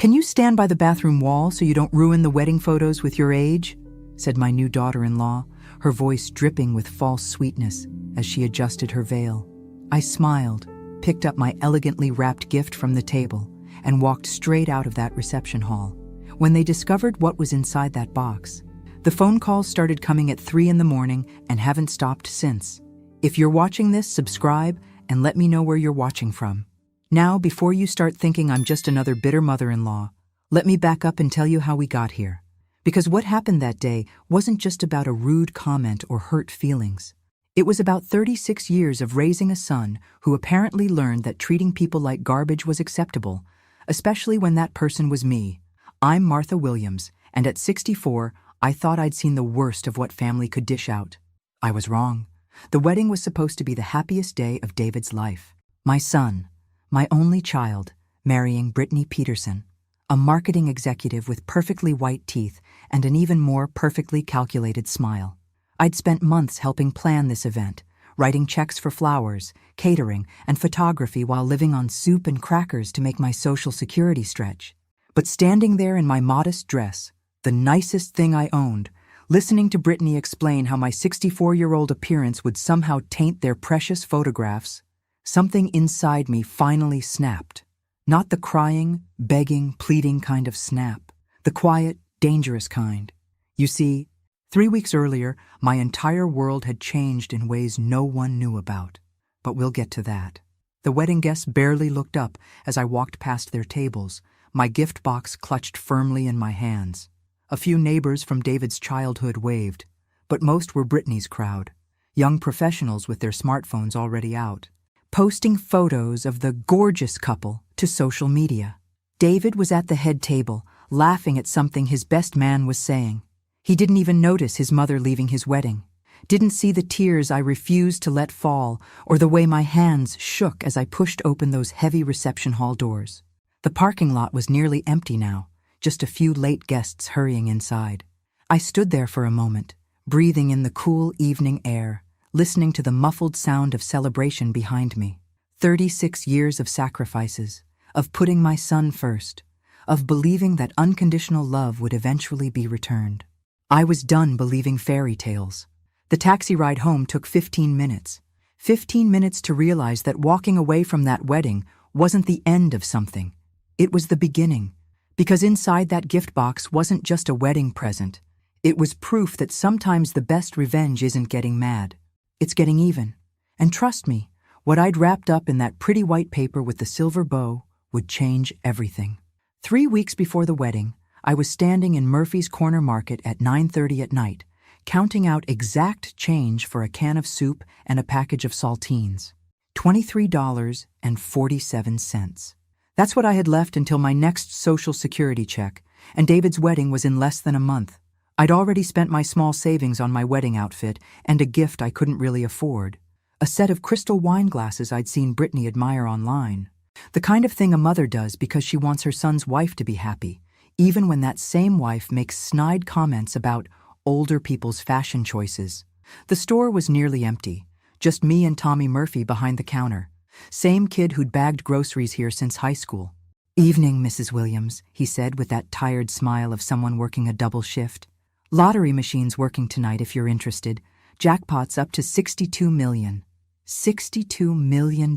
"Can you stand by the bathroom wall so you don't ruin the wedding photos with your age?" said my new daughter-in-law, her voice dripping with false sweetness as she adjusted her veil. I smiled, picked up my elegantly wrapped gift from the table, and walked straight out of that reception hall. When they discovered what was inside that box, the phone calls started coming at 3 in the morning and haven't stopped since. If you're watching this, subscribe and let me know where you're watching from. Now, before you start thinking I'm just another bitter mother-in-law, let me back up and tell you how we got here. Because what happened that day wasn't just about a rude comment or hurt feelings. It was about 36 years of raising a son who apparently learned that treating people like garbage was acceptable, especially when that person was me. I'm Martha Williams, and at 64, I thought I'd seen the worst of what family could dish out. I was wrong. The wedding was supposed to be the happiest day of David's life. My son, my only child, marrying Brittany Peterson, a marketing executive with perfectly white teeth and an even more perfectly calculated smile. I'd spent months helping plan this event, writing checks for flowers, catering, and photography while living on soup and crackers to make my Social Security stretch. But standing there in my modest dress, the nicest thing I owned, listening to Brittany explain how my 64-year-old appearance would somehow taint their precious photographs, something inside me finally snapped. Not the crying, begging, pleading kind of snap, the quiet, dangerous kind. You see, 3 weeks earlier, my entire world had changed in ways no one knew about. But we'll get to that. The wedding guests barely looked up as I walked past their tables, my gift box clutched firmly in my hands. A few neighbors from David's childhood waved, but most were Brittany's crowd, young professionals with their smartphones already out, posting photos of the gorgeous couple to social media. David was at the head table, laughing at something his best man was saying. He didn't even notice his mother leaving his wedding, didn't see the tears I refused to let fall or the way my hands shook as I pushed open those heavy reception hall doors. The parking lot was nearly empty now, just a few late guests hurrying inside. I stood there for a moment, breathing in the cool evening air, listening to the muffled sound of celebration behind me. 36 years of sacrifices, of putting my son first, of believing that unconditional love would eventually be returned. I was done believing fairy tales. The taxi ride home took 15 minutes. 15 minutes to realize that walking away from that wedding wasn't the end of something. It was the beginning, because inside that gift box wasn't just a wedding present. It was proof that sometimes the best revenge isn't getting mad. It's getting even. And trust me, what I'd wrapped up in that pretty white paper with the silver bow would change everything. 3 weeks before the wedding, I was standing in Murphy's Corner Market at 9:30 at night, counting out exact change for a can of soup and a package of saltines. $23.47. That's what I had left until my next Social Security check, and David's wedding was in less than a month. I'd already spent my small savings on my wedding outfit and a gift I couldn't really afford. A set of crystal wine glasses I'd seen Brittany admire online. The kind of thing a mother does because she wants her son's wife to be happy, even when that same wife makes snide comments about older people's fashion choices. The store was nearly empty, just me and Tommy Murphy behind the counter. Same kid who'd bagged groceries here since high school. "Evening, Mrs. Williams," he said with that tired smile of someone working a double shift. "Lottery machine's working tonight if you're interested. Jackpot's up to $62 million. $62 million.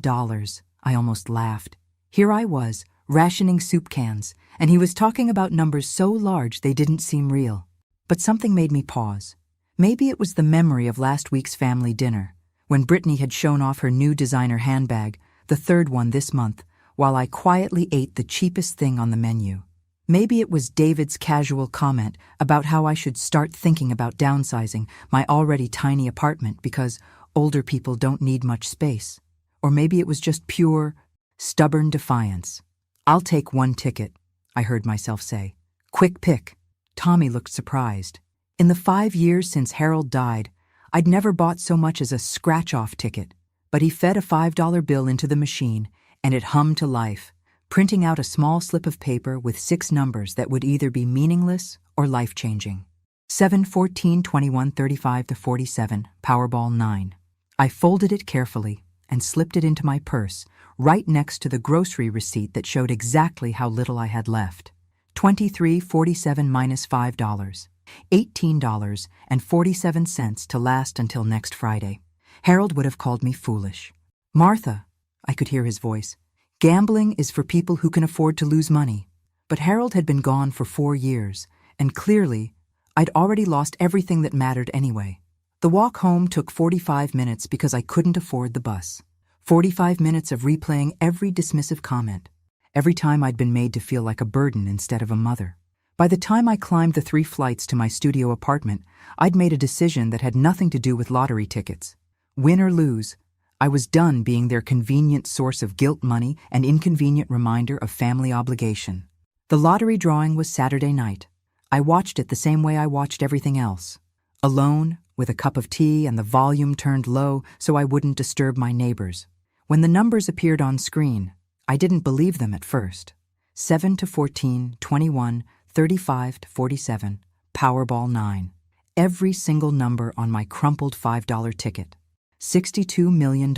I almost laughed. Here I was, rationing soup cans, and he was talking about numbers so large they didn't seem real. But something made me pause. Maybe it was the memory of last week's family dinner, when Brittany had shown off her new designer handbag, the third one this month, while I quietly ate the cheapest thing on the menu. Maybe it was David's casual comment about how I should start thinking about downsizing my already tiny apartment because older people don't need much space. Or maybe it was just pure, stubborn defiance. "I'll take one ticket," I heard myself say. "Quick pick." Tommy looked surprised. In the 5 years since Harold died, I'd never bought so much as a scratch-off ticket, but he fed a $5 bill into the machine, and it hummed to life, printing out a small slip of paper with 6 numbers that would either be meaningless or life-changing. 7, 14, 21, 35 to 47, Powerball 9. I folded it carefully and slipped it into my purse, right next to the grocery receipt that showed exactly how little I had left. $23.47 minus $5. $18.47 to last until next Friday. Harold would have called me foolish. Martha, I could hear his voice. Gambling is for people who can afford to lose money. But Harold had been gone for 4 years, and clearly, I'd already lost everything that mattered anyway. The walk home took 45 minutes because I couldn't afford the bus. 45 minutes of replaying every dismissive comment. Every time I'd been made to feel like a burden instead of a mother. By the time I climbed the 3 flights to my studio apartment, I'd made a decision that had nothing to do with lottery tickets. Win or lose, I was done being their convenient source of guilt money and inconvenient reminder of family obligation. The lottery drawing was Saturday night. I watched it the same way I watched everything else. Alone, with a cup of tea and the volume turned low so I wouldn't disturb my neighbors. When the numbers appeared on screen, I didn't believe them at first. 7 to 14, 21, 35 to 47, Powerball 9. Every single number on my crumpled $5 ticket. $62 million.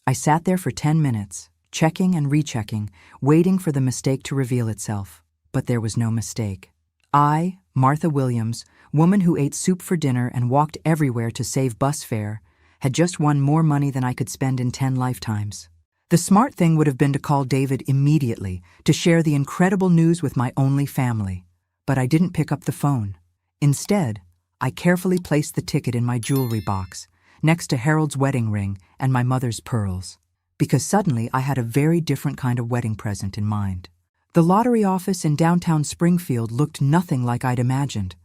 I sat there for 10 minutes, checking and rechecking, waiting for the mistake to reveal itself. But there was no mistake. I, Martha Williams, woman who ate soup for dinner and walked everywhere to save bus fare, had just won more money than I could spend in 10 lifetimes. The smart thing would have been to call David immediately to share the incredible news with my only family. But I didn't pick up the phone. Instead, I carefully placed the ticket in my jewelry box, next to Harold's wedding ring and my mother's pearls. Because suddenly I had a very different kind of wedding present in mind. The lottery office in downtown Springfield looked nothing like I'd imagined.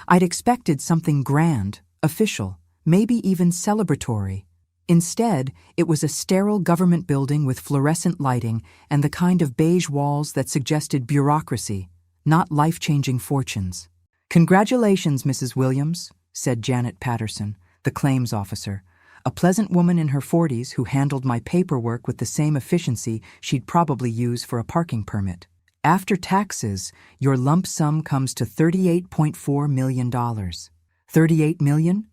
I'd expected something grand, official, maybe even celebratory. Instead, it was a sterile government building with fluorescent lighting and the kind of beige walls that suggested bureaucracy, not life-changing fortunes. "Congratulations, Mrs. Williams," said Janet Patterson, the claims officer, a pleasant woman in her 40s who handled my paperwork with the same efficiency she'd probably use for a parking permit. "After taxes, your lump sum comes to $38.4 million. $38 million?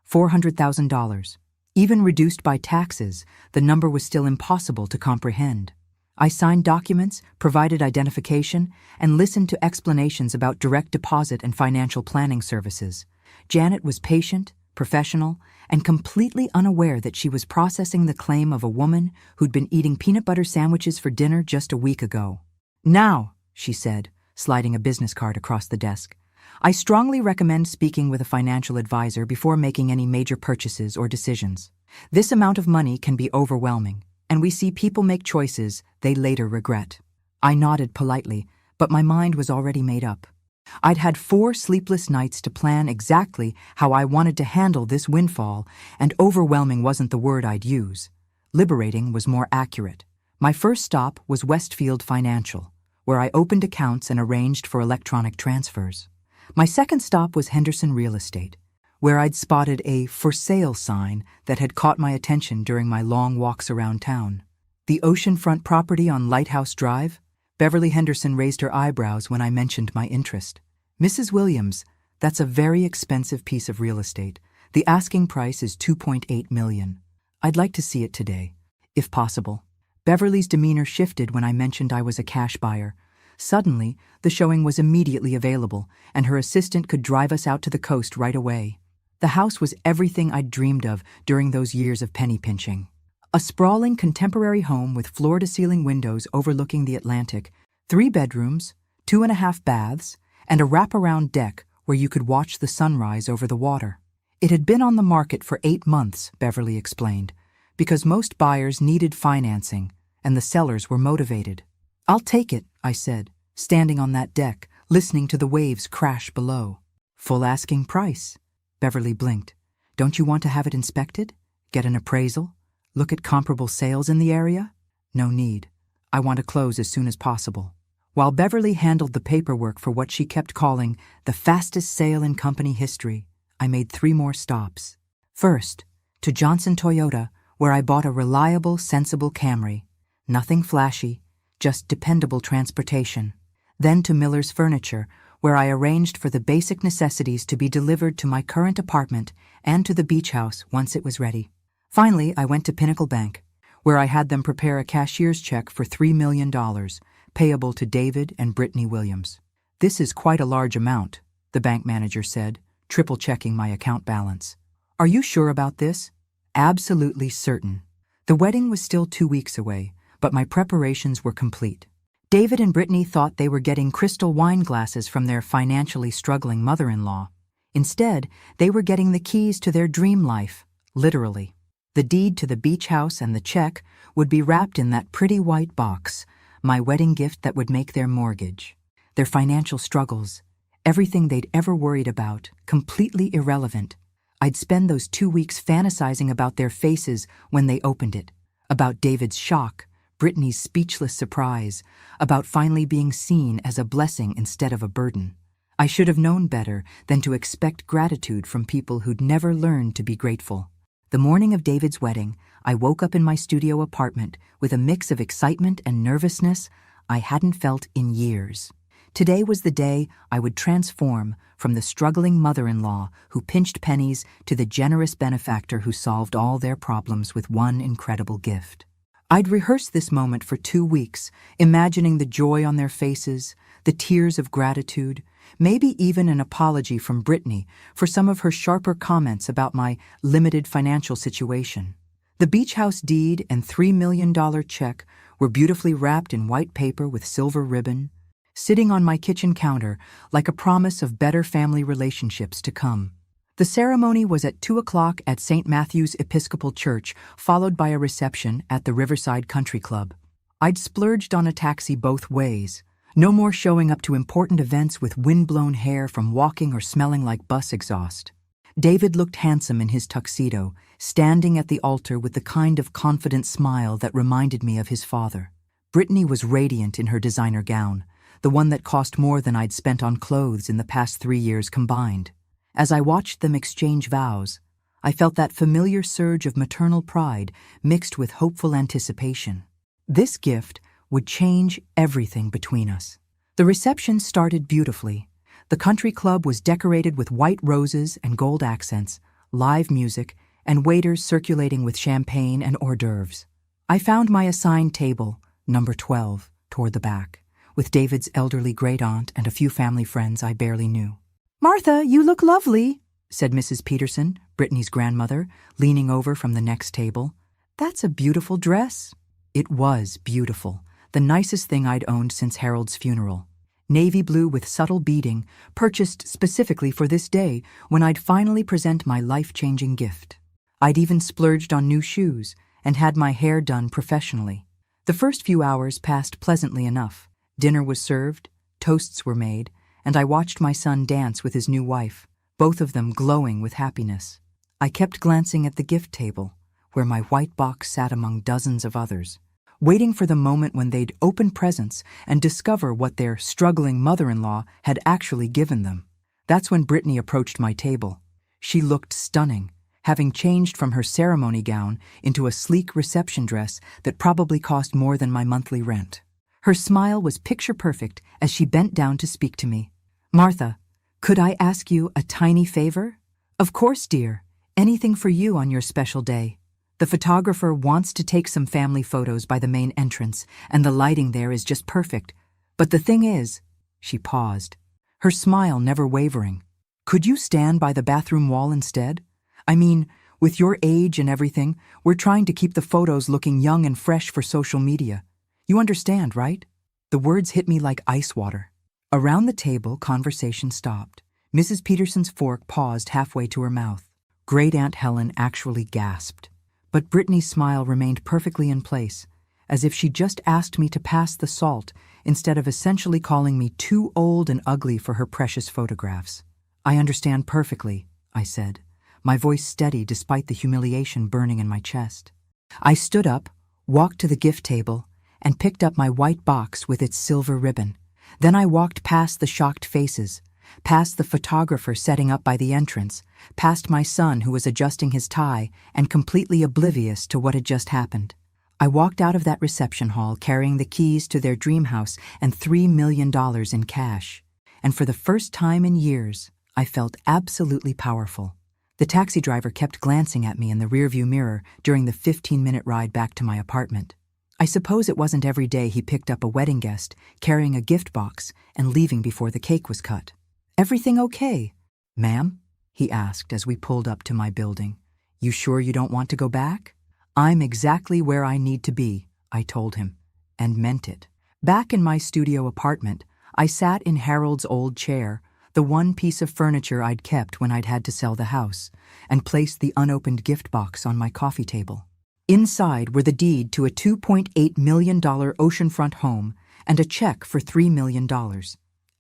$400,000. Even reduced by taxes, the number was still impossible to comprehend. I signed documents, provided identification, and listened to explanations about direct deposit and financial planning services. Janet was patient, professional, and completely unaware that she was processing the claim of a woman who'd been eating peanut butter sandwiches for dinner just a week ago. "Now," she said, sliding a business card across the desk, "I strongly recommend speaking with a financial advisor before making any major purchases or decisions. This amount of money can be overwhelming, and we see people make choices they later regret." I nodded politely, but my mind was already made up. I'd had 4 sleepless nights to plan exactly how I wanted to handle this windfall, and overwhelming wasn't the word I'd use. Liberating was more accurate. My first stop was Westfield Financial, where I opened accounts and arranged for electronic transfers. My second stop was Henderson Real Estate, where I'd spotted a "for sale" sign that had caught my attention during my long walks around town. The oceanfront property on Lighthouse Drive? Beverly Henderson raised her eyebrows when I mentioned my interest. "Mrs. Williams, that's a very expensive piece of real estate. The asking price is $2.8 million. I'd like to see it today, if possible." Beverly's demeanor shifted when I mentioned I was a cash buyer. Suddenly, the showing was immediately available, and her assistant could drive us out to the coast right away. The house was everything I'd dreamed of during those years of penny pinching. A sprawling contemporary home with floor-to-ceiling windows overlooking the Atlantic, 3 bedrooms, 2.5 baths, and a wraparound deck where you could watch the sunrise over the water. It had been on the market for 8 months, Beverly explained, because most buyers needed financing, and the sellers were motivated. "I'll take it," I said, standing on that deck, listening to the waves crash below. "Full asking price." Beverly blinked. "Don't you want to have it inspected? Get an appraisal? Look at comparable sales in the area?" "No need. I want to close as soon as possible." While Beverly handled the paperwork for what she kept calling the fastest sale in company history, I made 3 more stops. First, to Johnson Toyota, where I bought a reliable, sensible Camry. Nothing flashy, just dependable transportation. Then to Miller's Furniture, where I arranged for the basic necessities to be delivered to my current apartment and to the beach house once it was ready. Finally, I went to Pinnacle Bank, where I had them prepare a cashier's check for $3 million, payable to David and Brittany Williams. This is quite a large amount, the bank manager said, triple-checking my account balance. Are you sure about this? Absolutely certain. The wedding was still 2 weeks away, but my preparations were complete. David and Brittany thought they were getting crystal wine glasses from their financially struggling mother-in-law. Instead, they were getting the keys to their dream life, literally. The deed to the beach house and the check would be wrapped in that pretty white box, my wedding gift that would make their mortgage. Their financial struggles, everything they'd ever worried about, completely irrelevant. I'd spend those 2 weeks fantasizing about their faces when they opened it, about David's shock, Brittany's speechless surprise, about finally being seen as a blessing instead of a burden. I should have known better than to expect gratitude from people who'd never learned to be grateful. The morning of David's wedding, I woke up in my studio apartment with a mix of excitement and nervousness I hadn't felt in years. Today was the day I would transform from the struggling mother-in-law who pinched pennies to the generous benefactor who solved all their problems with one incredible gift. I'd rehearsed this moment for 2 weeks, imagining the joy on their faces, the tears of gratitude, maybe even an apology from Brittany for some of her sharper comments about my limited financial situation. The beach house deed and $3 million check were beautifully wrapped in white paper with silver ribbon, sitting on my kitchen counter like a promise of better family relationships to come. The ceremony was at 2 o'clock at St. Matthew's Episcopal Church, followed by a reception at the Riverside Country Club. I'd splurged on a taxi both ways. No more showing up to important events with wind-blown hair from walking or smelling like bus exhaust. David looked handsome in his tuxedo, standing at the altar with the kind of confident smile that reminded me of his father. Brittany was radiant in her designer gown, the one that cost more than I'd spent on clothes in the past 3 years combined. As I watched them exchange vows, I felt that familiar surge of maternal pride mixed with hopeful anticipation. This gift would change everything between us. The reception started beautifully. The country club was decorated with white roses and gold accents, live music, and waiters circulating with champagne and hors d'oeuvres. I found my assigned table, number 12, toward the back, with David's elderly great-aunt and a few family friends I barely knew. "Martha, you look lovely," said Mrs. Peterson, Brittany's grandmother, leaning over from the next table. "That's a beautiful dress." It was beautiful, the nicest thing I'd owned since Harold's funeral. Navy blue with subtle beading, purchased specifically for this day when I'd finally present my life-changing gift. I'd even splurged on new shoes and had my hair done professionally. The first few hours passed pleasantly enough. Dinner was served, toasts were made, and I watched my son dance with his new wife, both of them glowing with happiness. I kept glancing at the gift table, where my white box sat among dozens of others, waiting for the moment when they'd open presents and discover what their struggling mother-in-law had actually given them. That's when Brittany approached my table. She looked stunning, having changed from her ceremony gown into a sleek reception dress that probably cost more than my monthly rent. Her smile was picture-perfect as she bent down to speak to me. "Martha, could I ask you a tiny favor?" "Of course, dear. Anything for you on your special day. The photographer wants to take some family photos by the main entrance, and the lighting there is just perfect. But the thing is," she paused, her smile never wavering, "could you stand by the bathroom wall instead? I mean, with your age and everything, we're trying to keep the photos looking young and fresh for social media. You understand, right?" The words hit me like ice water. Around the table, conversation stopped. Mrs. Peterson's fork paused halfway to her mouth. Great Aunt Helen actually gasped. But Brittany's smile remained perfectly in place, as if she just asked me to pass the salt instead of essentially calling me too old and ugly for her precious photographs. "I understand perfectly," I said, my voice steady despite the humiliation burning in my chest. I stood up, walked to the gift table, and picked up my white box with its silver ribbon. Then I walked past the shocked faces, past the photographer setting up by the entrance, past my son who was adjusting his tie and completely oblivious to what had just happened. I walked out of that reception hall carrying the keys to their dream house and $3 million in cash. And for the first time in years, I felt absolutely powerful. The taxi driver kept glancing at me in the rearview mirror during the 15-minute ride back to my apartment. I suppose it wasn't every day he picked up a wedding guest, carrying a gift box, and leaving before the cake was cut. "Everything okay, ma'am?" he asked as we pulled up to my building. "You sure you don't want to go back?" "I'm exactly where I need to be," I told him, and meant it. Back in my studio apartment, I sat in Harold's old chair, the one piece of furniture I'd kept when I'd had to sell the house, and placed the unopened gift box on my coffee table. Inside were the deed to a $2.8 million oceanfront home and a check for $3 million.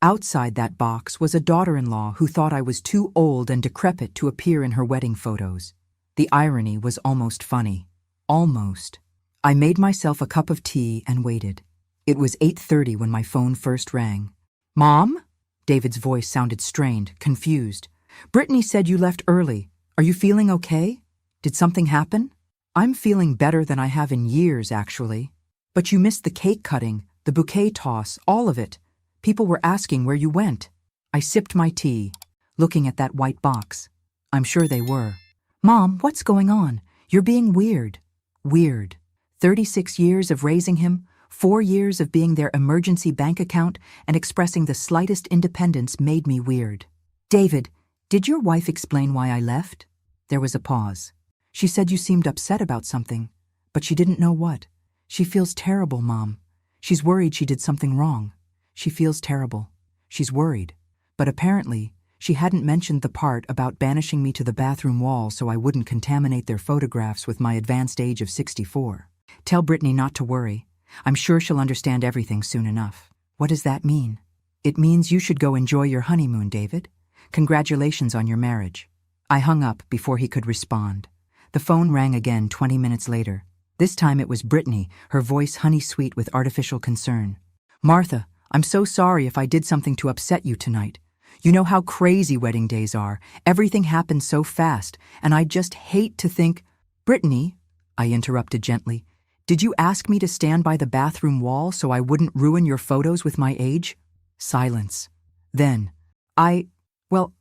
Outside that box was a daughter-in-law who thought I was too old and decrepit to appear in her wedding photos. The irony was almost funny. Almost. I made myself a cup of tea and waited. It was 8:30 when my phone first rang. "Mom?" David's voice sounded strained, confused. "Brittany said you left early. Are you feeling okay? Did something happen?" "I'm feeling better than I have in years, actually. But you missed the cake cutting, the bouquet toss, all of it. People were asking where you went." I sipped my tea, looking at that white box. I'm sure they were. "Mom, what's going on? You're being weird." Weird. 36 years of raising him, 4 years of being their emergency bank account and expressing the slightest independence made me weird. "David, did your wife explain why I left?" There was a pause. "She said you seemed upset about something, but she didn't know what. She feels terrible, Mom. She's worried she did something wrong. She feels terrible. She's worried. But apparently, she hadn't mentioned the part about banishing me to the bathroom wall so I wouldn't contaminate their photographs with my advanced age of 64. Tell Brittany not to worry. I'm sure she'll understand everything soon enough." "What does that mean?" "It means you should go enjoy your honeymoon, David. Congratulations on your marriage." I hung up before he could respond. The phone rang again 20 minutes later. This time it was Brittany, her voice honey-sweet with artificial concern. "Martha, I'm so sorry if I did something to upset you tonight. You know how crazy wedding days are. Everything happens so fast, and I just hate to think—" "Brittany," I interrupted gently, "did you ask me to stand by the bathroom wall so I wouldn't ruin your photos with my age?" Silence. Then, I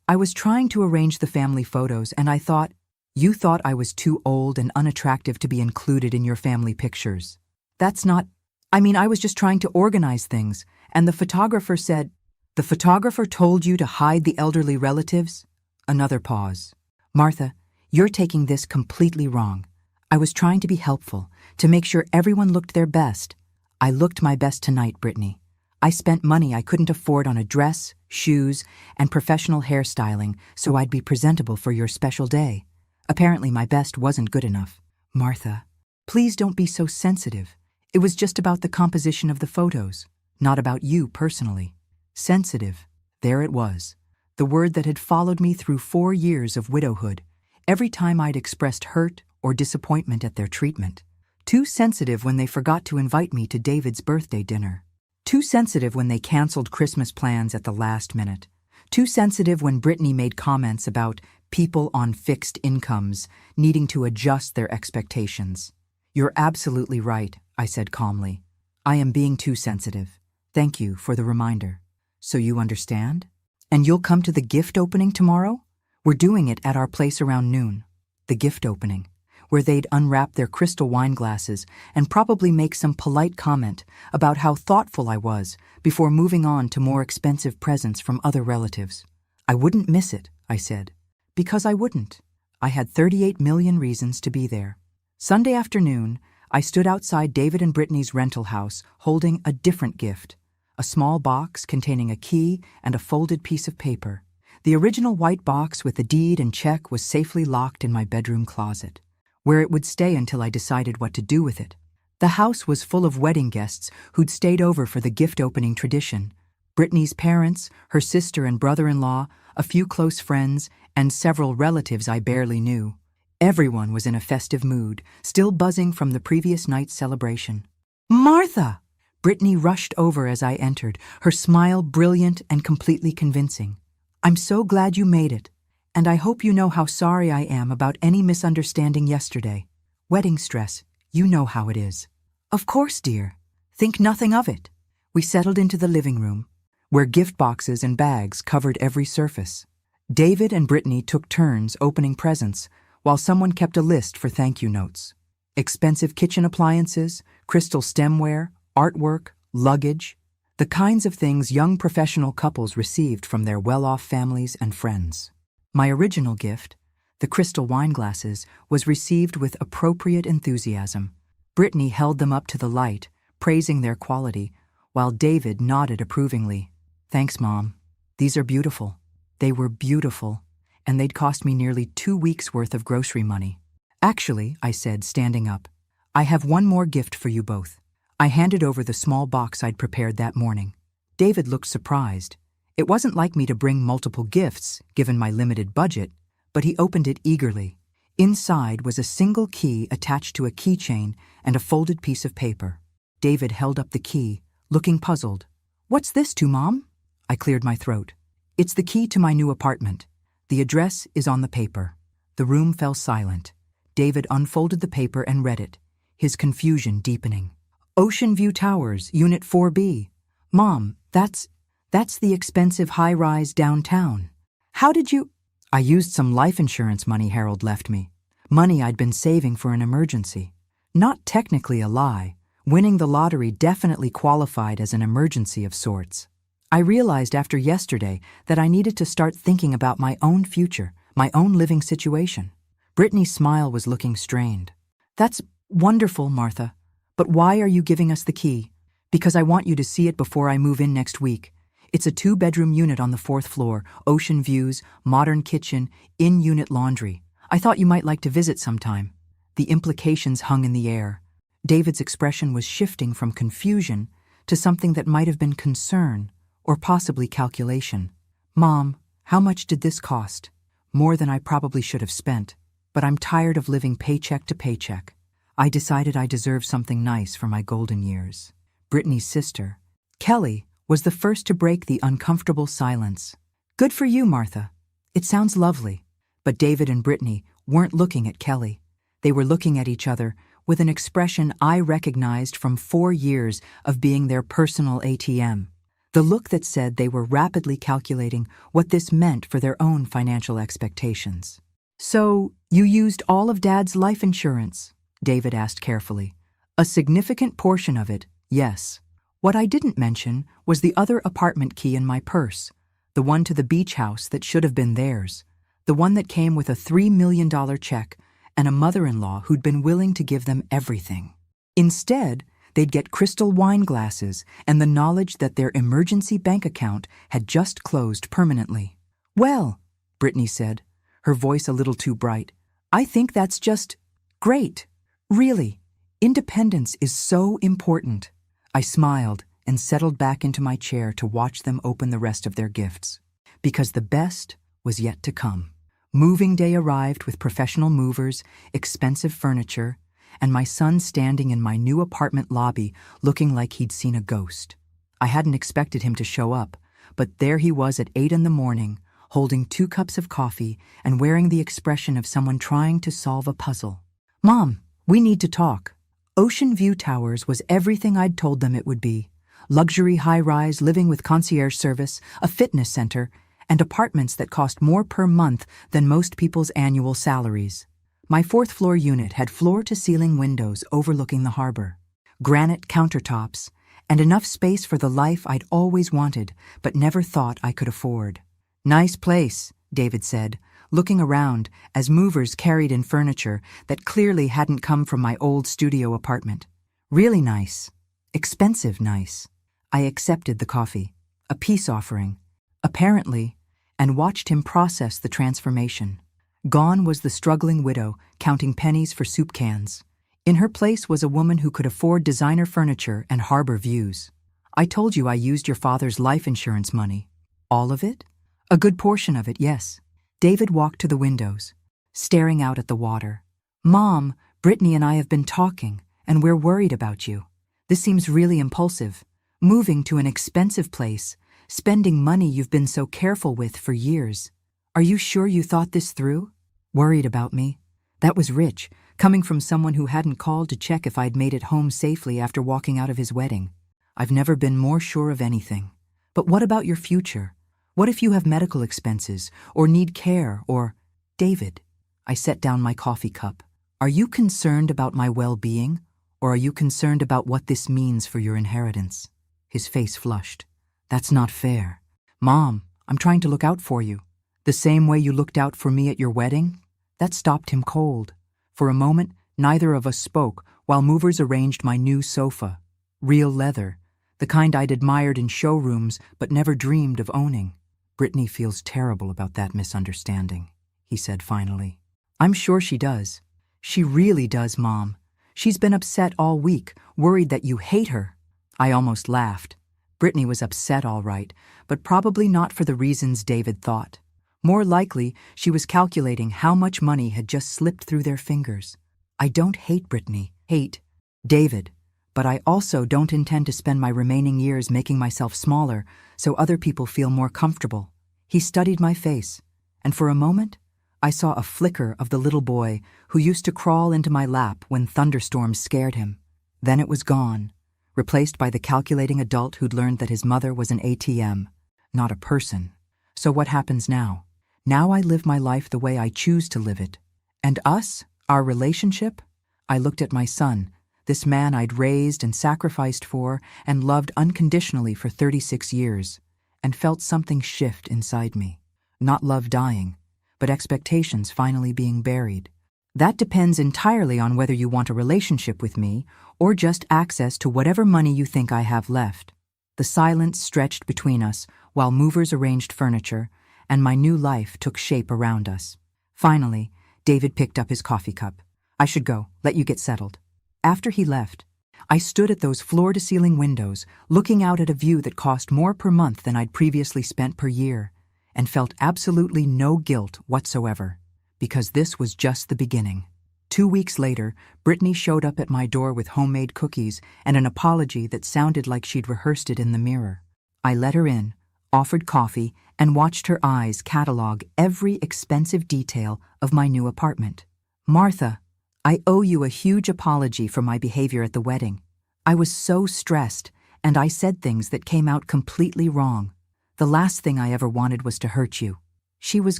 was trying to arrange the family photos, and I thought, "You thought I was too old and unattractive to be included in your family pictures. That's not— I was just trying to organize things, and the photographer said—" "The photographer told you to hide the elderly relatives?" Another pause. "Martha, you're taking this completely wrong. I was trying to be helpful, to make sure everyone looked their best. I looked my best tonight, Brittany. I spent money I couldn't afford on a dress, shoes, and professional hairstyling so I'd be presentable for your special day. Apparently my best wasn't good enough." "Martha, please don't be so sensitive. It was just about the composition of the photos, not about you personally." Sensitive. There it was. The word that had followed me through 4 years of widowhood, every time I'd expressed hurt or disappointment at their treatment. Too sensitive when they forgot to invite me to David's birthday dinner. Too sensitive when they canceled Christmas plans at the last minute. Too sensitive when Brittany made comments about people on fixed incomes needing to adjust their expectations. "You're absolutely right," I said calmly. "I am being too sensitive. Thank you for the reminder. So you understand? And you'll come to the gift opening tomorrow? We're doing it at our place around noon." The gift opening, where they'd unwrap their crystal wine glasses and probably make some polite comment about how thoughtful I was before moving on to more expensive presents from other relatives. "I wouldn't miss it," I said. Because I wouldn't. I had 38 million reasons to be there. Sunday afternoon, I stood outside David and Brittany's rental house holding a different gift, a small box containing a key and a folded piece of paper. The original white box with the deed and check was safely locked in my bedroom closet, where it would stay until I decided what to do with it. The house was full of wedding guests who'd stayed over for the gift opening tradition. Brittany's parents, her sister and brother-in-law, a few close friends, and several relatives I barely knew. Everyone was in a festive mood, still buzzing from the previous night's celebration. "Martha!" Brittany rushed over as I entered, her smile brilliant and completely convincing. "I'm so glad you made it, and I hope you know how sorry I am about any misunderstanding yesterday. Wedding stress, you know how it is." "Of course, dear. Think nothing of it." We settled into the living room, where gift boxes and bags covered every surface. David and Brittany took turns opening presents, while someone kept a list for thank you notes. Expensive kitchen appliances, crystal stemware, artwork, luggage, the kinds of things young professional couples received from their well-off families and friends. My original gift, the crystal wine glasses, was received with appropriate enthusiasm. Brittany held them up to the light, praising their quality, while David nodded approvingly. "Thanks, Mom. These are beautiful." They were beautiful, and they'd cost me nearly 2 weeks' worth of grocery money. "Actually," I said, standing up, "I have one more gift for you both." I handed over the small box I'd prepared that morning. David looked surprised. It wasn't like me to bring multiple gifts, given my limited budget, but he opened it eagerly. Inside was a single key attached to a keychain and a folded piece of paper. David held up the key, looking puzzled. "What's this to, Mom?" I cleared my throat. "It's the key to my new apartment. The address is on the paper." The room fell silent. David unfolded the paper and read it, his confusion deepening. "Ocean View Towers, Unit 4B. Mom, that's the expensive high-rise downtown. How did you—" "I used some life insurance money Harold left me. Money I'd been saving for an emergency. Not technically a lie. Winning the lottery definitely qualified as an emergency of sorts. I realized after yesterday that I needed to start thinking about my own future, my own living situation." Brittany's smile was looking strained. "That's wonderful, Martha. But why are you giving us the key?" "Because I want you to see it before I move in next week. It's a 2-bedroom unit on the 4th floor, ocean views, modern kitchen, in-unit laundry. I thought you might like to visit sometime." The implications hung in the air. David's expression was shifting from confusion to something that might have been concern or possibly calculation. "Mom, how much did this cost?" "More than I probably should have spent, but I'm tired of living paycheck to paycheck. I decided I deserved something nice for my golden years." Brittany's sister, Kelly, was the first to break the uncomfortable silence. "Good for you, Martha. It sounds lovely." But David and Brittany weren't looking at Kelly. They were looking at each other with an expression I recognized from 4 years of being their personal ATM. The look that said they were rapidly calculating what this meant for their own financial expectations. "So, you used all of Dad's life insurance?" David asked carefully. "A significant portion of it, yes. What I didn't mention was the other apartment key in my purse, the one to the beach house that should have been theirs, the one that came with a $3 million check and a mother-in-law who'd been willing to give them everything. Instead, they'd get crystal wine glasses and the knowledge that their emergency bank account had just closed permanently." "Well," Brittany said, her voice a little too bright, "I think that's just great. Really, independence is so important." I smiled and settled back into my chair to watch them open the rest of their gifts. Because the best was yet to come. Moving day arrived with professional movers, expensive furniture, and my son standing in my new apartment lobby looking like he'd seen a ghost. I hadn't expected him to show up, but there he was at 8 in the morning, holding 2 cups of coffee and wearing the expression of someone trying to solve a puzzle. "Mom, we need to talk." Ocean View Towers was everything I'd told them it would be. Luxury high-rise living with concierge service, a fitness center, and apartments that cost more per month than most people's annual salaries. My 4th-floor unit had floor-to-ceiling windows overlooking the harbor, granite countertops, and enough space for the life I'd always wanted but never thought I could afford. "Nice place," David said, looking around as movers carried in furniture that clearly hadn't come from my old studio apartment. "Really nice. Expensive nice." I accepted the coffee, a peace offering, apparently, and watched him process the transformation. Gone was the struggling widow counting pennies for soup cans. In her place was a woman who could afford designer furniture and harbor views. "I told you I used your father's life insurance money." "All of it?" "A good portion of it, yes." David walked to the windows, staring out at the water. "Mom, Brittany and I have been talking, and we're worried about you. This seems really impulsive. Moving to an expensive place, spending money you've been so careful with for years. Are you sure you thought this through?" Worried about me? That was rich, coming from someone who hadn't called to check if I'd made it home safely after walking out of his wedding. I've never been more sure of anything. But what about your future? What if you have medical expenses, or need care, or— David. I set down my coffee cup. Are you concerned about my well-being, or are you concerned about what this means for your inheritance? His face flushed. That's not fair. Mom, I'm trying to look out for you. The same way you looked out for me at your wedding? That stopped him cold. For a moment, neither of us spoke while movers arranged my new sofa. Real leather, the kind I'd admired in showrooms but never dreamed of owning. Brittany feels terrible about that misunderstanding, he said finally. I'm sure she does. She really does, Mom. She's been upset all week, worried that you hate her. I almost laughed. Brittany was upset all right, but probably not for the reasons David thought. More likely, she was calculating how much money had just slipped through their fingers. I don't hate Brittany, hate David, but I also don't intend to spend my remaining years making myself smaller so other people feel more comfortable. He studied my face, and for a moment, I saw a flicker of the little boy who used to crawl into my lap when thunderstorms scared him. Then it was gone, replaced by the calculating adult who'd learned that his mother was an ATM, not a person. So what happens now? Now I live my life the way I choose to live it. And us, our relationship? I looked at my son, this man I'd raised and sacrificed for and loved unconditionally for 36 years, and felt something shift inside me. Not love dying, but expectations finally being buried. That depends entirely on whether you want a relationship with me or just access to whatever money you think I have left. The silence stretched between us while movers arranged furniture, and my new life took shape around us. Finally, David picked up his coffee cup. I should go, let you get settled. After he left, I stood at those floor-to-ceiling windows, looking out at a view that cost more per month than I'd previously spent per year, and felt absolutely no guilt whatsoever, because this was just the beginning. 2 weeks later, Brittany showed up at my door with homemade cookies and an apology that sounded like she'd rehearsed it in the mirror. I let her in, offered coffee, and watched her eyes catalog every expensive detail of my new apartment. Martha, I owe you a huge apology for my behavior at the wedding. I was so stressed, and I said things that came out completely wrong. The last thing I ever wanted was to hurt you. She was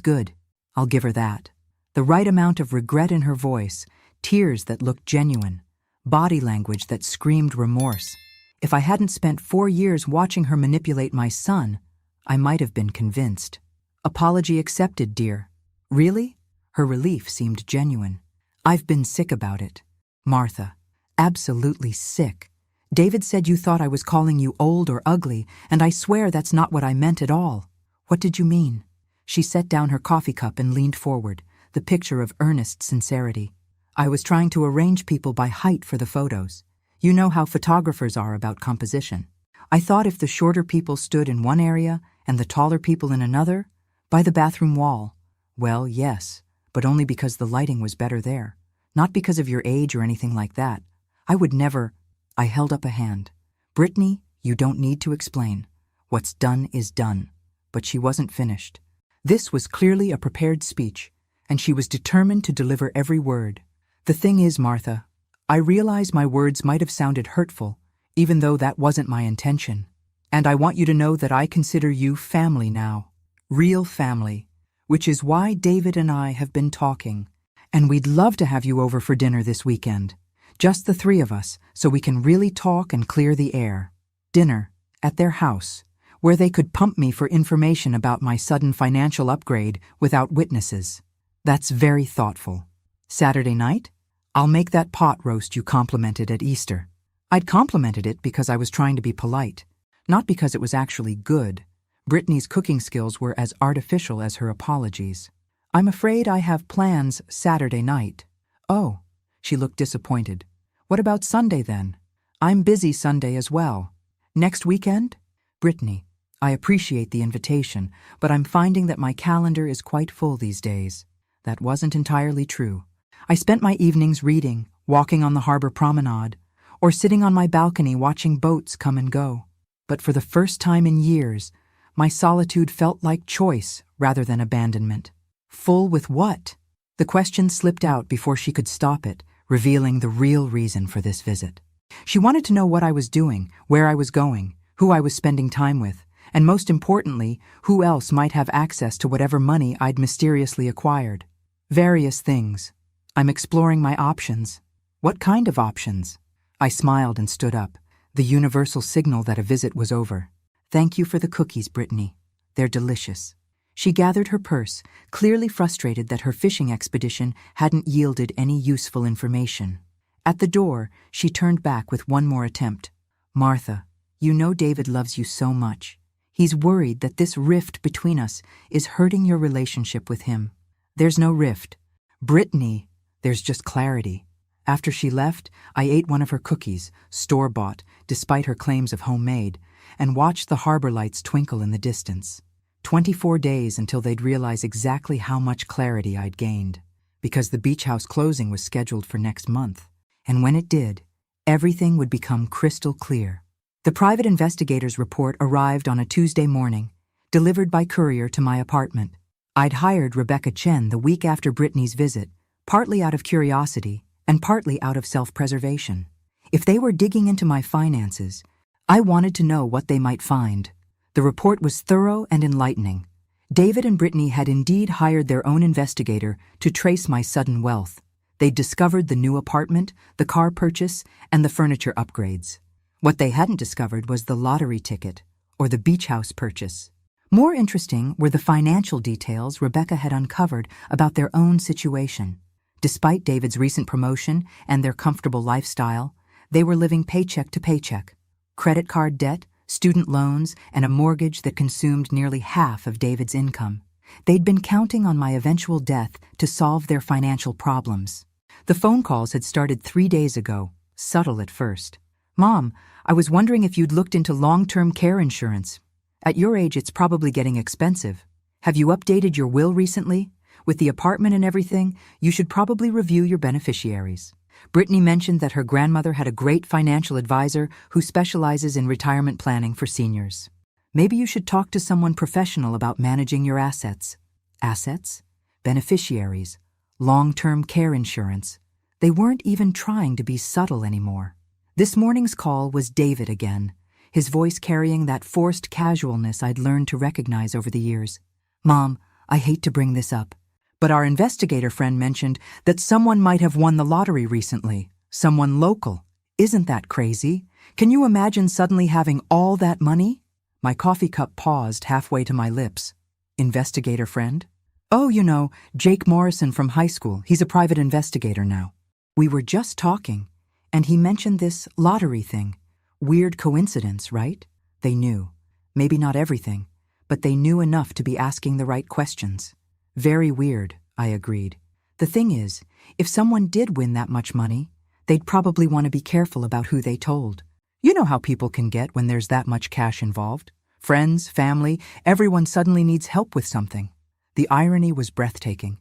good. I'll give her that. The right amount of regret in her voice, tears that looked genuine, body language that screamed remorse. If I hadn't spent 4 years watching her manipulate my son, I might have been convinced. Apology accepted, dear. Really? Her relief seemed genuine. I've been sick about it. Martha. Absolutely sick. David said you thought I was calling you old or ugly, and I swear that's not what I meant at all. What did you mean? She set down her coffee cup and leaned forward, the picture of earnest sincerity. I was trying to arrange people by height for the photos. You know how photographers are about composition. I thought if the shorter people stood in one area and the taller people in another, by the bathroom wall. Well, yes, but only because the lighting was better there. Not because of your age or anything like that. I would never... I held up a hand. Brittany, you don't need to explain. What's done is done. But she wasn't finished. This was clearly a prepared speech, and she was determined to deliver every word. The thing is, Martha, I realize my words might have sounded hurtful, even though that wasn't my intention. And I want you to know that I consider you family now. Real family. Which is why David and I have been talking. And we'd love to have you over for dinner this weekend. Just the 3 of us, so we can really talk and clear the air. Dinner, at their house, where they could pump me for information about my sudden financial upgrade without witnesses. That's very thoughtful. Saturday night? I'll make that pot roast you complimented at Easter. I'd complimented it because I was trying to be polite, not because it was actually good. Brittany's cooking skills were as artificial as her apologies. I'm afraid I have plans Saturday night. Oh. She looked disappointed. What about Sunday then? I'm busy Sunday as well. Next weekend? Brittany, I appreciate the invitation, but I'm finding that my calendar is quite full these days. That wasn't entirely true. I spent my evenings reading, walking on the harbor promenade, or sitting on my balcony watching boats come and go. But for the first time in years, my solitude felt like choice rather than abandonment. Full with what? The question slipped out before she could stop it, revealing the real reason for this visit. She wanted to know what I was doing, where I was going, who I was spending time with, and most importantly, who else might have access to whatever money I'd mysteriously acquired. Various things. I'm exploring my options. What kind of options? I smiled and stood up, the universal signal that a visit was over. Thank you for the cookies, Brittany. They're delicious. She gathered her purse, clearly frustrated that her fishing expedition hadn't yielded any useful information. At the door, she turned back with one more attempt. Martha, you know David loves you so much. He's worried that this rift between us is hurting your relationship with him. There's no rift. Brittany, there's just clarity. After she left, I ate one of her cookies, store-bought, despite her claims of homemade, and watched the harbor lights twinkle in the distance. 24 days until they'd realize exactly how much clarity I'd gained, because the beach house closing was scheduled for next month. And when it did, everything would become crystal clear. The private investigator's report arrived on a Tuesday morning, delivered by courier to my apartment. I'd hired Rebecca Chen the week after Brittany's visit, partly out of curiosity and partly out of self-preservation. If they were digging into my finances, I wanted to know what they might find. The report was thorough and enlightening. David and Brittany had indeed hired their own investigator to trace my sudden wealth. They'd discovered the new apartment, the car purchase, and the furniture upgrades. What they hadn't discovered was the lottery ticket or the beach house purchase. More interesting were the financial details Rebecca had uncovered about their own situation. Despite David's recent promotion and their comfortable lifestyle, they were living paycheck to paycheck. Credit card debt, student loans, and a mortgage that consumed nearly half of David's income. They'd been counting on my eventual death to solve their financial problems. The phone calls had started 3 days ago, subtle at first. Mom, I was wondering if you'd looked into long-term care insurance. At your age, it's probably getting expensive. Have you updated your will recently? With the apartment and everything, you should probably review your beneficiaries. Brittany mentioned that her grandmother had a great financial advisor who specializes in retirement planning for seniors. Maybe you should talk to someone professional about managing your assets. Assets? Beneficiaries? Long-term care insurance? They weren't even trying to be subtle anymore. This morning's call was David again, his voice carrying that forced casualness I'd learned to recognize over the years. Mom, I hate to bring this up, but our investigator friend mentioned that someone might have won the lottery recently. Someone local. Isn't that crazy? Can you imagine suddenly having all that money? My coffee cup paused halfway to my lips. Investigator friend? Oh, you know, Jake Morrison from high school. He's a private investigator now. We were just talking, and he mentioned this lottery thing. Weird coincidence, right? They knew. Maybe not everything, but they knew enough to be asking the right questions. Very weird, I agreed. The thing is, if someone did win that much money, they'd probably want to be careful about who they told. You know how people can get when there's that much cash involved. Friends, family, everyone suddenly needs help with something. The irony was breathtaking.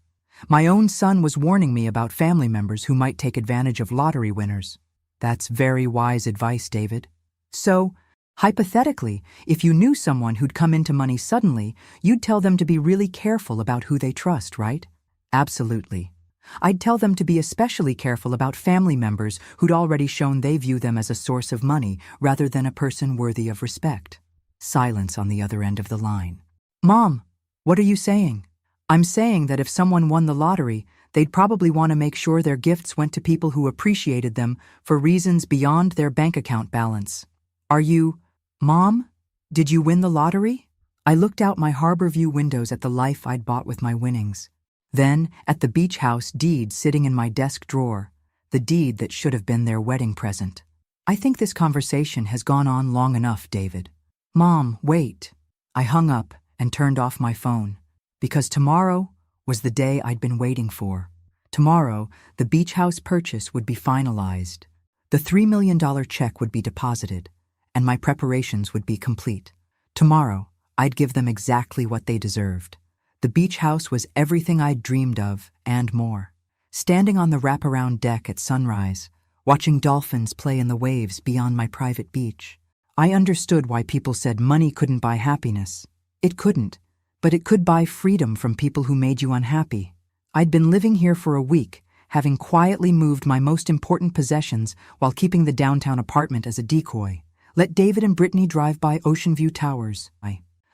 My own son was warning me about family members who might take advantage of lottery winners. That's very wise advice, David. So, hypothetically, if you knew someone who'd come into money suddenly, you'd tell them to be really careful about who they trust, right? Absolutely. I'd tell them to be especially careful about family members who'd already shown they view them as a source of money rather than a person worthy of respect. Silence on the other end of the line. Mom, what are you saying? I'm saying that if someone won the lottery, they'd probably want to make sure their gifts went to people who appreciated them for reasons beyond their bank account balance. Are you... Mom? Did you win the lottery? I looked out my harbor view windows at the life I'd bought with my winnings. Then, at the beach house deed sitting in my desk drawer, the deed that should have been their wedding present. I think this conversation has gone on long enough, David. Mom, wait. I hung up and turned off my phone, because tomorrow was the day I'd been waiting for. Tomorrow, the beach house purchase would be finalized. The $3 million check would be deposited, and my preparations would be complete. Tomorrow, I'd give them exactly what they deserved. The beach house was everything I'd dreamed of and more. Standing on the wraparound deck at sunrise, watching dolphins play in the waves beyond my private beach, I understood why people said money couldn't buy happiness. It couldn't, but it could buy freedom from people who made you unhappy. I'd been living here for a week, having quietly moved my most important possessions while keeping the downtown apartment as a decoy. Let David and Brittany drive by Ocean View Towers,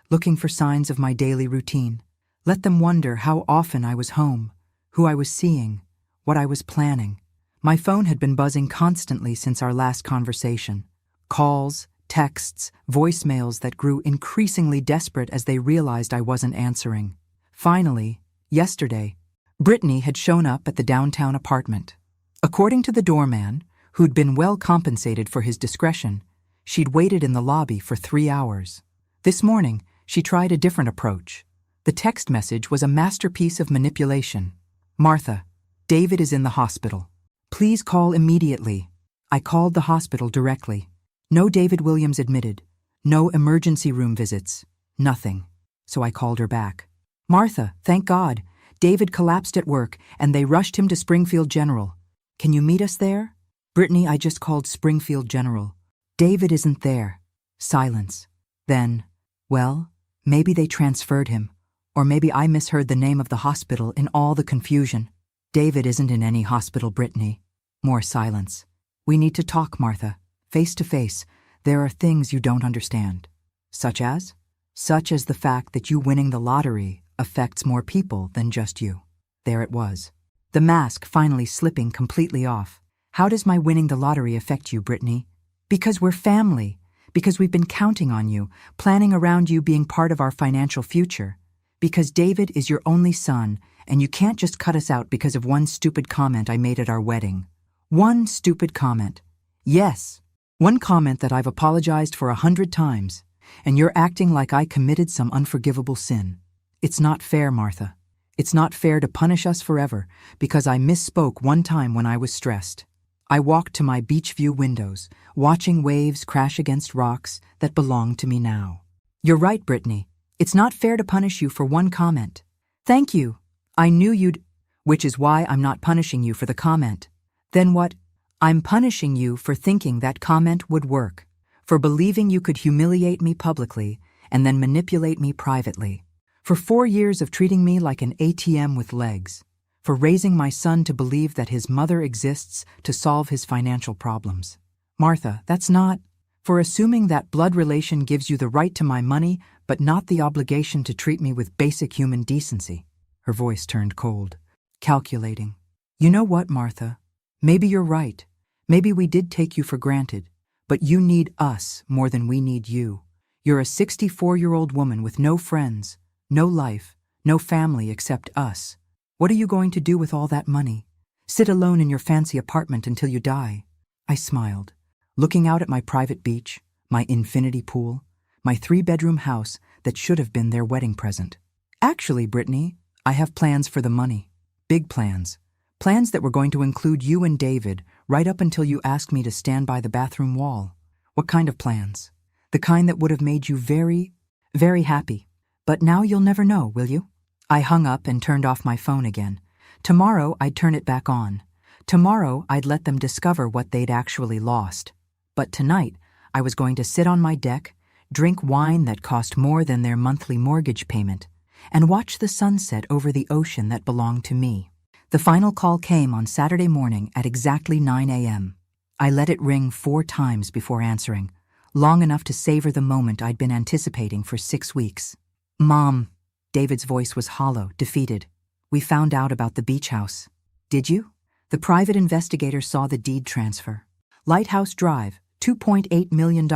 looking for signs of my daily routine. Let them wonder how often I was home, who I was seeing, what I was planning. My phone had been buzzing constantly since our last conversation. Calls, texts, voicemails that grew increasingly desperate as they realized I wasn't answering. Finally, yesterday, Brittany had shown up at the downtown apartment. According to the doorman, who'd been well compensated for his discretion, she'd waited in the lobby for 3 hours. This morning, she tried a different approach. The text message was a masterpiece of manipulation. "Martha, David is in the hospital. Please call immediately." I called the hospital directly. No David Williams admitted. No emergency room visits. Nothing. So I called her back. "Martha, thank God. David collapsed at work and they rushed him to Springfield General. Can you meet us there?" "Brittany, I just called Springfield General. David isn't there." Silence. Then, "Well, maybe they transferred him. Or maybe I misheard the name of the hospital in all the confusion." "David isn't in any hospital, Brittany." More silence. "We need to talk, Martha. Face to face. There are things you don't understand." "Such as?" "Such as the fact that you winning the lottery affects more people than just you." There it was. The mask finally slipping completely off. "How does my winning the lottery affect you, Brittany?" "Because we're family. Because we've been counting on you, planning around you being part of our financial future. Because David is your only son, and you can't just cut us out because of one stupid comment I made at our wedding." One stupid comment. Yes, one comment that I've apologized for 100 times, and you're acting like I committed some unforgivable sin. It's not fair, Martha. It's not fair to punish us forever because I misspoke one time when I was stressed. I walked to my beach view windows, watching waves crash against rocks that belong to me now. "You're right, Brittany. It's not fair to punish you for one comment." "Thank you. I knew you'd—" "Which is why I'm not punishing you for the comment." "Then what?" "I'm punishing you for thinking that comment would work, for believing you could humiliate me publicly and then manipulate me privately, for 4 years of treating me like an ATM with legs, for raising my son to believe that his mother exists to solve his financial problems. Martha, that's not... For assuming that blood relation gives you the right to my money but not the obligation to treat me with basic human decency." Her voice turned cold. Calculating. "You know what, Martha? Maybe you're right. Maybe we did take you for granted, but you need us more than we need you. You're a 64-year-old woman with no friends, no life, no family except us. What are you going to do with all that money? Sit alone in your fancy apartment until you die?" I smiled, looking out at my private beach, my infinity pool, my 3-bedroom house that should have been their wedding present. "Actually, Brittany, I have plans for the money. Big plans. Plans that were going to include you and David right up until you asked me to stand by the bathroom wall." "What kind of plans?" "The kind that would have made you very, very happy. But now you'll never know, will you?" I hung up and turned off my phone again. Tomorrow I'd turn it back on. Tomorrow I'd let them discover what they'd actually lost. But tonight I was going to sit on my deck, drink wine that cost more than their monthly mortgage payment, and watch the sunset over the ocean that belonged to me. The final call came on Saturday morning at exactly 9 a.m. I let it ring 4 times before answering, long enough to savor the moment I'd been anticipating for 6 weeks. "Mom," David's voice was hollow, defeated. "We found out about the beach house." "Did you?" "The private investigator saw the deed transfer. Lighthouse Drive, $2.8 million,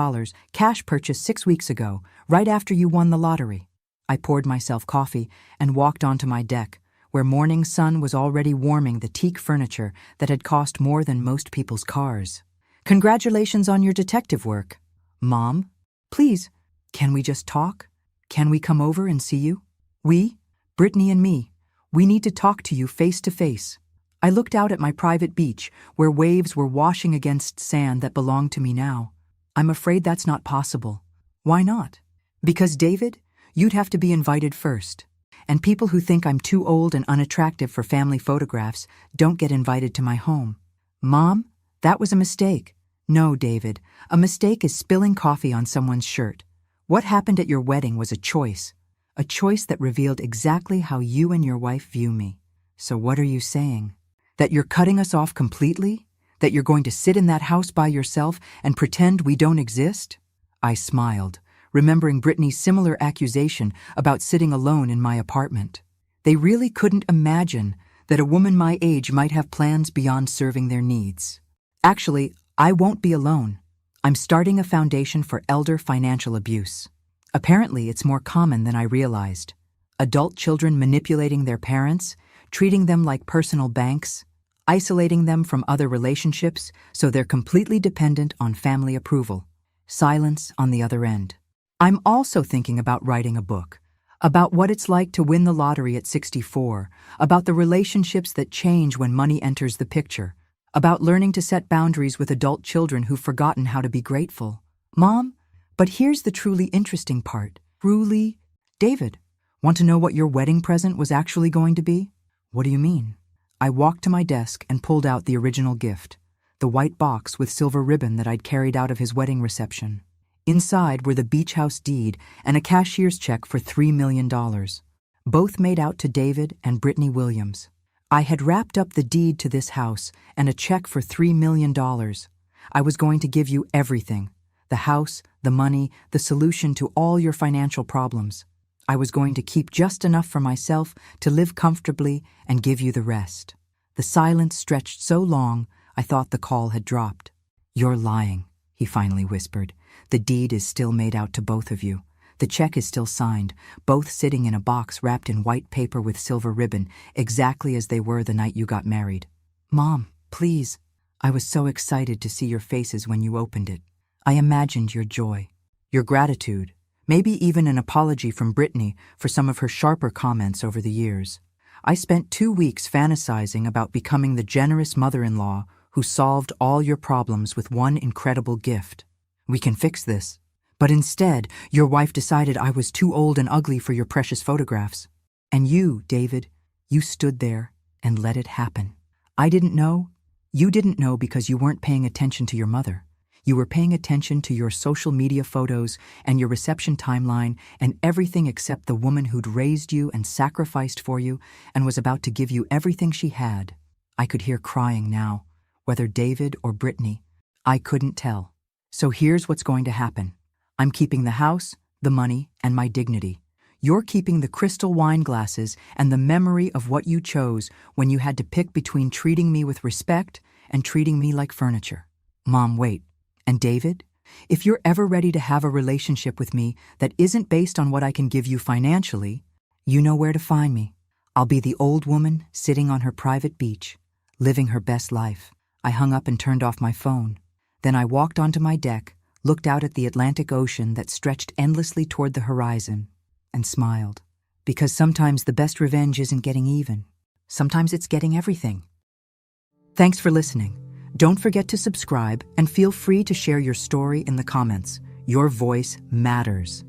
cash purchase 6 weeks ago, right after you won the lottery." I poured myself coffee and walked onto my deck, where morning sun was already warming the teak furniture that had cost more than most people's cars. "Congratulations on your detective work." "Mom, please, can we just talk? Can we come over and see you? We, Brittany and me, we need to talk to you face to face." I looked out at my private beach, where waves were washing against sand that belonged to me now. "I'm afraid that's not possible." "Why not?" "Because, David, you'd have to be invited first. And people who think I'm too old and unattractive for family photographs don't get invited to my home." "Mom, that was a mistake." "No, David, a mistake is spilling coffee on someone's shirt. What happened at your wedding was a choice that revealed exactly how you and your wife view me. So what are you saying? That you're cutting us off completely? That you're going to sit in that house by yourself and pretend we don't exist?" I smiled, remembering Brittany's similar accusation about sitting alone in my apartment. They really couldn't imagine that a woman my age might have plans beyond serving their needs. Actually, I won't be alone. I'm starting a foundation for elder financial abuse. Apparently, it's more common than I realized. Adult children manipulating their parents, treating them like personal banks, isolating them from other relationships so they're completely dependent on family approval. Silence on the other end. I'm also thinking about writing a book. About what it's like to win the lottery at 64, about the relationships that change when money enters the picture, about learning to set boundaries with adult children who've forgotten how to be grateful. Mom, but here's the truly interesting part. Truly, David, want to know what your wedding present was actually going to be? What do you mean? I walked to my desk and pulled out the original gift, the white box with silver ribbon that I'd carried out of his wedding reception. Inside were the beach house deed and a cashier's check for $3 million, both made out to David and Brittany Williams. I had wrapped up the deed to this house and a check for $3 million. I was going to give you everything: the house, the money, the solution to all your financial problems. I was going to keep just enough for myself to live comfortably and give you the rest. The silence stretched so long, I thought the call had dropped. You're lying, he finally whispered. The deed is still made out to both of you. The check is still signed, both sitting in a box wrapped in white paper with silver ribbon, exactly as they were the night you got married. Mom, please. I was so excited to see your faces when you opened it. I imagined your joy, your gratitude, maybe even an apology from Brittany for some of her sharper comments over the years. I spent 2 weeks fantasizing about becoming the generous mother-in-law who solved all your problems with one incredible gift. We can fix this. But instead, your wife decided I was too old and ugly for your precious photographs. And you, David, you stood there and let it happen. I didn't know. You didn't know because you weren't paying attention to your mother. You were paying attention to your social media photos and your reception timeline and everything except the woman who'd raised you and sacrificed for you and was about to give you everything she had. I could hear crying now, whether David or Brittany. I couldn't tell. So here's what's going to happen. I'm keeping the house, the money, and my dignity. You're keeping the crystal wine glasses and the memory of what you chose when you had to pick between treating me with respect and treating me like furniture. Mom, wait. And David, if you're ever ready to have a relationship with me that isn't based on what I can give you financially, you know where to find me. I'll be the old woman sitting on her private beach, living her best life. I hung up and turned off my phone. Then I walked onto my deck, looked out at the Atlantic Ocean that stretched endlessly toward the horizon, and smiled. Because sometimes the best revenge isn't getting even. Sometimes it's getting everything. Thanks for listening. Don't forget to subscribe and feel free to share your story in the comments. Your voice matters.